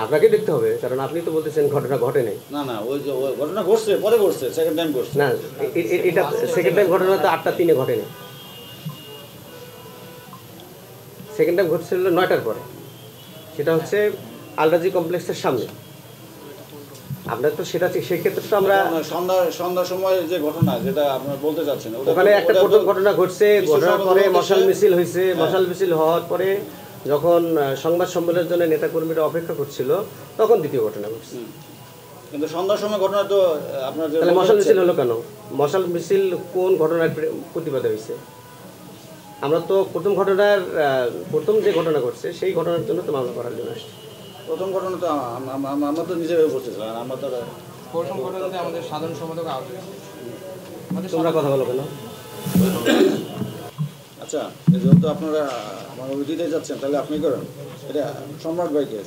আপনাকে দেখতে হবে, কারণ আপনি তো বলতেছেন ঘটনা ঘটে নাই। না না, ওই যে ওই ঘটনা ঘটছে, পরে ঘটছে, সেকেন্ড টাইম ঘটছে। না, এটা সেকেন্ড টাইম ঘটনা তো 8টা 3-এ ঘটেনি। সেকেন্ড টাইম ঘটছিল 9টার পরে। সেটা হচ্ছে আলরাজি কমপ্লেক্সের সামনে। আপনার তো সেটা সেক্ষেত্রে তো আমরা সন্ধ্যার সময় যে ঘটনা যেটা আপনারা বলতে চাচ্ছেন, ওখানে একটা প্রথম ঘটনা ঘটছে, ঘটনার পরে মশাল মিছিল হয়েছে। মশাল মিছিল হওয়ার পরে যখন সংবাদ সম্মেলনের জন্য নেতাকর্মীরা অপেক্ষা করছিল, তখন দ্বিতীয় ঘটনা ঘটছে। কিন্তু সন্ধ্যার সময় ঘটনা তো আপনার তাহলে মশাল মিছিল হলো কেন? মশাল মিছিল কোন ঘটনার প্রতিবাদে হয়েছে? আমরা তো প্রথম যে ঘটনা ঘটছে সেই ঘটনার জন্য তো মামলা করার জন্য আসছি। প্রথম ঘটনা তো আমরা তো নিজেরাই উপস্থিত, আমরা তো প্রথম ঘটনাতে আমাদের সাধারণ সম্পাদক আউট। তোমরা কথা বলো কেন? আচ্ছা, যেহেতু আপনারা আমার দিতে যাচ্ছেন, তাহলে আপনি করেন এটা সম্রাট ভাইকে,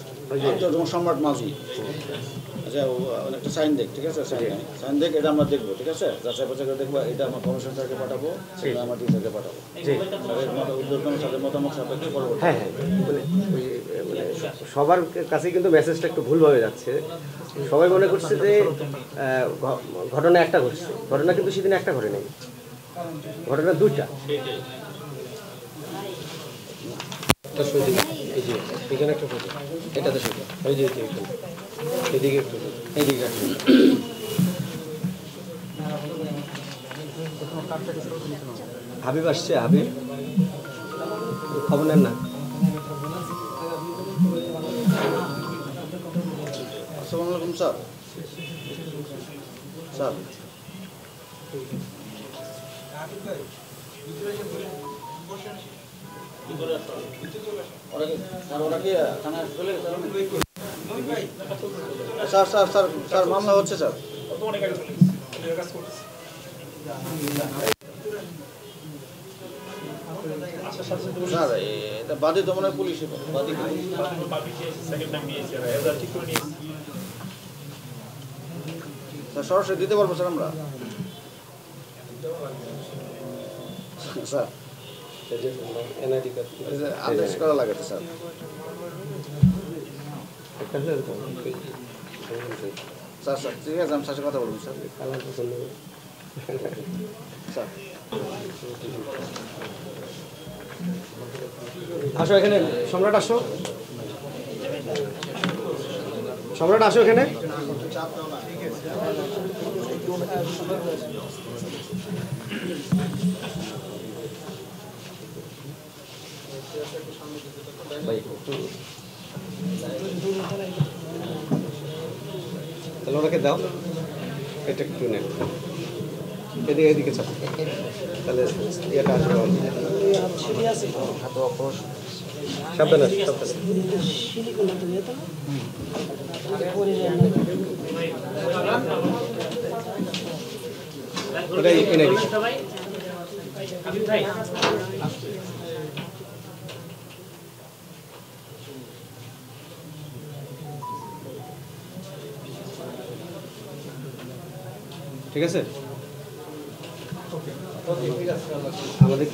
তোমার সম্রাট মাঝি। আচ্ছা, একটা সাইন দেখ, ঠিক আছে? সাইন দেখ, এটা আমরা দেখবো, ঠিক আছে? যাচাই বাছাই করে দেখবো, এটা আমার কমিশন স্যারকে পাঠাবো, সেটা আমার টিচারকে পাঠাবো। তাদের মতামত সাপেক্ষে করবো। হ্যাঁ হ্যাঁ, মানে সবার কাছে কিন্তু মেসেজটা একটু ভুলভাবে যাচ্ছে। সবাই মনে করছে যে ঘটনা একটা ঘটছে। ঘটনা কিন্তু সেদিন একটা ঘটে নাই, ঘটনা দুইটা। এখানে একটা ফটো, এটাতে ফটো, ওই যে এদিকে একটু, এদিকে একটা। হাবিব আসছে, হাবিব খবর নেন না। আসসালামু আলাইকুম sir. Sir sir sir sir sir মামলা হচ্ছে স্যার। স্যার এটা বাদী তো মনে হয় পুলিশ বাদী স্যার সরাসরি দিতে পারবো স্যার আমরা। স্যার আদেশ করা লাগে তো স্যার। স্যার স্যার ঠিক আছে, আমি স্যারের কথা বলবো স্যার। স্যার আসো এখানে, সম্রাট আসো, সম্রাট আসো এখানে। তাহলে ওনাকে দাও, এটা একটু নেন, এদিকে এদিকে চাপ, তাহলে ইয়েটা আসবে। সাবধানে ওটাই এনে দিই। ঠিক আছে, আমাদের